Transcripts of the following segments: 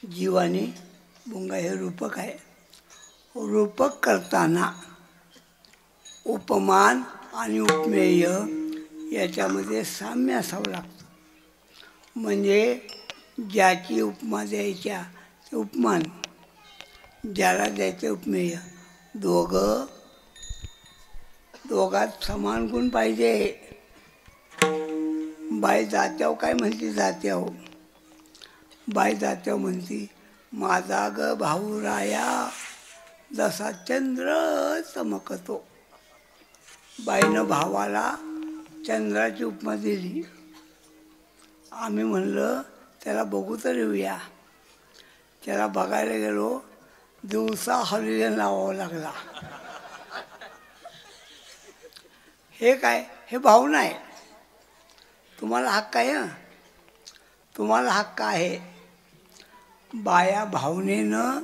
जीव आणि भुंगा हे रूपक आहे. रूपक करताना उपमान आणि उपमेय याच्यामध्ये साम्य असावं लागतं. म्हणजे ज्याची उपमा द्यायच्या ते उपमान, ज्याला द्यायचे उपमेय, दोघात समान गुण पाहिजे. बाई जात्याव काय म्हणते? जात्याव बाई जात्याव म्हणती, माझा ग भाऊ राया जसा चंद्र चमकतो. बाईनं भावाला चंद्राची उपमा दिली. आम्ही म्हणलं त्याला बघू तर येऊया. त्याला बघायला गेलो, दिवसा हॉलिडेन लावावं लागला. हे काय? हे भाऊ नाही. तुम्हाला हक्क आहे हं, तुम्हाला हक्क आहे. बाया भावनेनं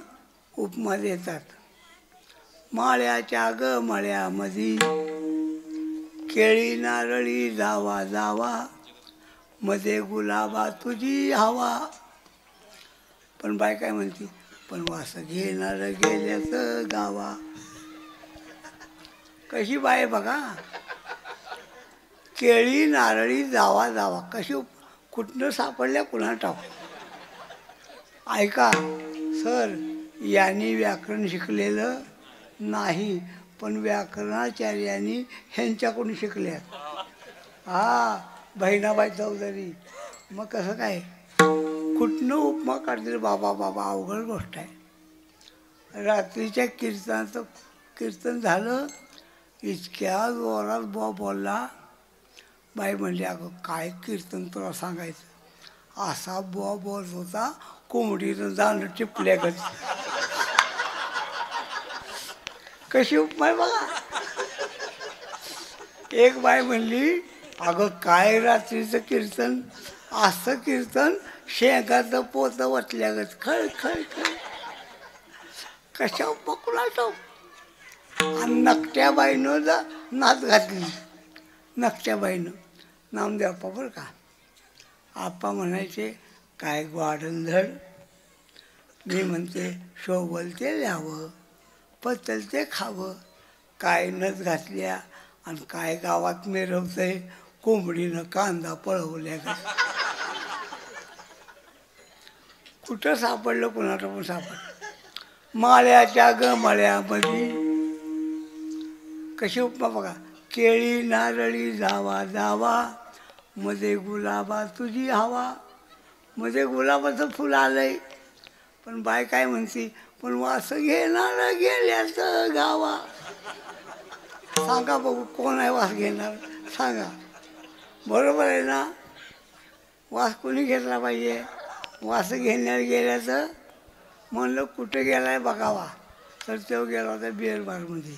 उपमा देतात. माळ्याच्या ग मळ्यामधी केळी नारळी जावा जावा, मध्ये गुलाबा तुझी हवा. पण बाय काय म्हणते? पण वास घेणार गेल्याच गावा. कशी बाय बघा, केळी नारळी जावा जावा, कशी कुठनं सापडल्या कुणा ठाऊक. ऐका सर, यांनी व्याकरण शिकलेलं नाही, पण व्याकरणाचार्यांनी ह्यांच्याकडून शिकल्यात. बहिणाबाई चौधरी. मग कसं काय कुठनं उपमा काढतील? बाबा बाबा, अवघड गोष्ट आहे. रात्रीच्या कीर्तनाचं कीर्तन झालं, इतक्या जोरात बोलला. बाई म्हणली, अगं काय कीर्तन तुला सांगायचं. असा बोलत होता, कोंबडीनं जाणं टिपल्यागत. कशी उपमा बघा. एक बाई म्हणली, अगं काय रात्रीचं कीर्तन, असं कीर्तन शेंगाचं पोतं वतल्यागत, खळ खळ खळ. कशा उपमा कुणाला. आणि नकट्या बाईनं नाच घातली. नकट्या बाईनं नामदेव आप्पा बरं का. आप्पा म्हणायचे, काय ग्वाडंधड. मी म्हणते, शोभल ते ल्यावं, पचल ते खावं. काय नथ घातल्या आणि काय गावात मिरवतंय, कोंबडीनं कांदा पळवल्या का. कुठं सापडलं कुणाला पण सापडलं. माळ्याच्या ग मळ्यामध्ये कशी उपमा बघा. केळी नारळी जावा जावा, मध्ये गुलाबा तुझी हवा. मध्ये गुलाबाचं फुल आलंय, पण बाय काय म्हणते? पण वास घेणार गेल्याच गावा. सांगा बघू, कोण आहे वास घेणार? सांगा. बरोबर आहे ना. वास कोणी घेतला पाहिजे? वास घेण्याला गेल्याचं. म्हणलं कुठं गेलाय बघावा, तर तो गेला होता बिअर बारमध्ये.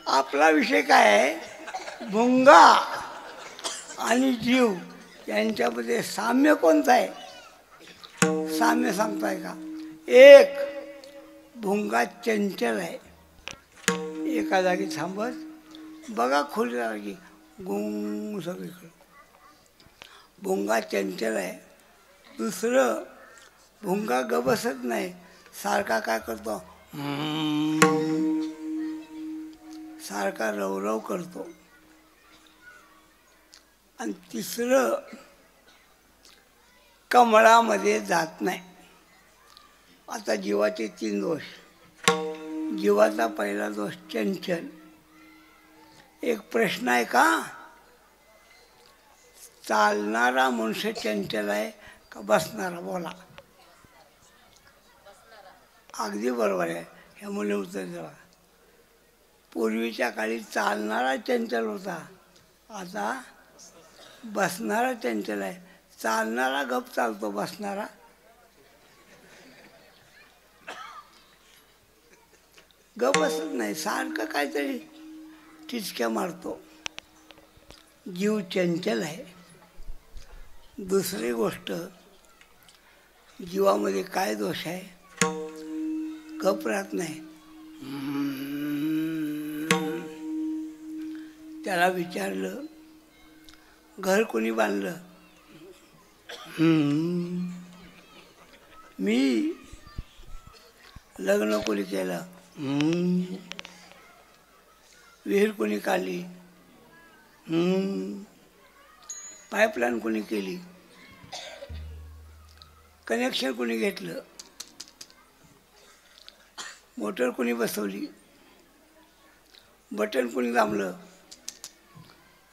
आपला विषय काय आहे? भुंगा आणि जीव यांच्यामध्ये साम्य कोणतं आहे? साम्य सांगताय का? एक, भुंगा चंचल आहे, एका जागी थांबत. बघा खोलीला की गुंग सगळीकडं. भुंगा चंचल आहे. दुसरं, भुंगा गबसत नाही, सारखा काय करतो? सारखा रवरव करतो. आणि तिसरं, कमळामध्ये जात नाही. आता जीवाचे 3 दोष. जीवाचा पहिला दोष चंचल. एक प्रश्न आहे का? चालणारा मनुष्य चंचल आहे का बसणारा? बोला. अगदी बरोबर आहे. ह्या मुले उत्तर द्या. पूर्वीच्या काळी चालणारा चंचल होता, आता बसणारा चंचल आहे. चालणारा गप चालतो, बसणारा गप बसत नाही, सारखं काहीतरी टिचक्या मारतो. जीव चंचल आहे. दुसरी गोष्ट, जीवामध्ये काय दोष आहे? गप राहत नाही. त्याला विचारलं, घर कोणी बांधलं? मी लग्न कोणी केलं? विहीर कोणी काढली? पाईपलाईन कोणी केली? कनेक्शन कोणी घेतलं? मोटर कोणी बसवली? बटन कोणी दाबलं?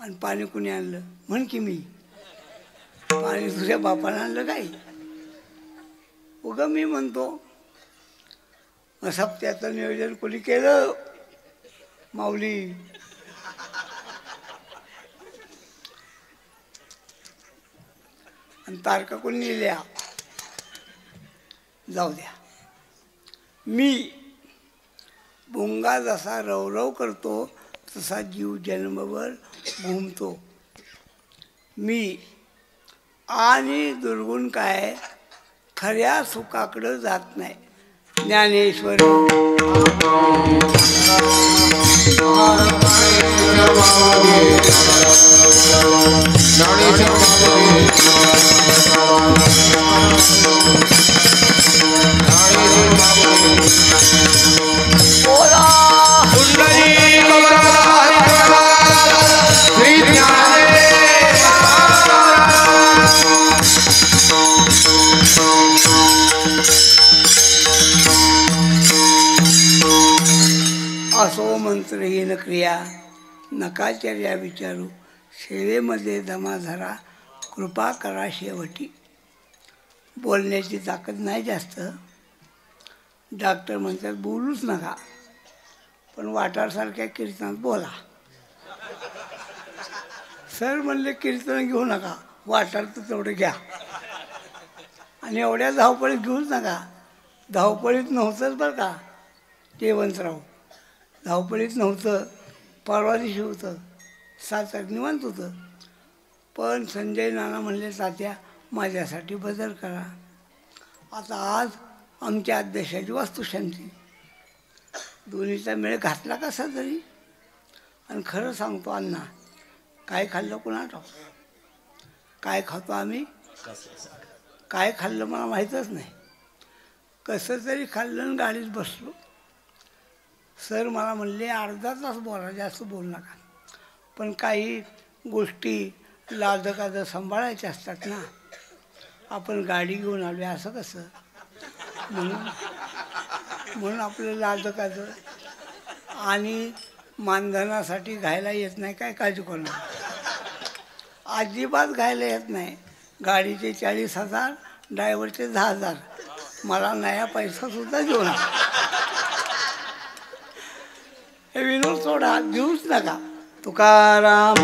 आणि पाणी कोणी आणलं? म्हण की मी. पाणी तुझ्या बापानं आणलं काय? उगा मी म्हणतो. सप्त्याचं नियोजन कोणी केलं? माऊली. आणि तारका कोणी लिहिल्या? जाऊ द्या. मी भुंगा जसा रवरव करतो तसा जीव जन्मभर घुमतो. मी आणि दुर्गुण काय खऱ्या सुखाकडं जात नाही. ज्ञानेश्वर. असो मंत्रहीन क्रिया नकाचर्या विचारू. सेवेमध्ये दमा धरा कृपा करा शेवटी. बोलण्याची ताकद नाही जास्त. डॉक्टर म्हणतात बोलूच नका, पण वाटारसारख्या कीर्तनात बोला. सर म्हणले कीर्तन घेऊ नका, वाटार तर तेवढं घ्या. आणि एवढ्या धावपळीत घेऊच नका. धावपळीत नव्हतंच बरं का जयवंतराव. धावपळीत नव्हतं. परवा दिवशी होतं. 7 निवांत होतं. पण संजय नाना म्हणले तात्या माझ्यासाठी बदल करा. आता आज आमच्या अध्यक्षाची वास्तुशांती. दोन्हीचा मेळ घातला कसा तरी. आणि खरं सांगतो अण्णा, काय खाल्लं कुणाला? काय खातो आम्ही? काय खाल्लं मला माहीतच नाही. कसं तरी खाल्लं आणि गाडीत बसलो. सर मला म्हणले अर्धा तास बोला, जास्त बोलू नका. पण काही गोष्टी लाजकाचं सांभाळायच्या असतात ना. आपण गाडी घेऊन आलो असं कसं, म्हणून आपलं लाजकाचं. आणि मानधनासाठी घायला येत नाही काय काळजी करू नका. अजिबात घायला येत नाही. गाडीचे 40,000, ड्रायव्हरचे 10,000. मला नया पैसासुद्धा देऊ नका. हे विनोद सोडा, देऊच नका. तुकाराम.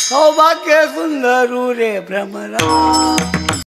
सौभाग्य सुंदरू रे भ्रमरा.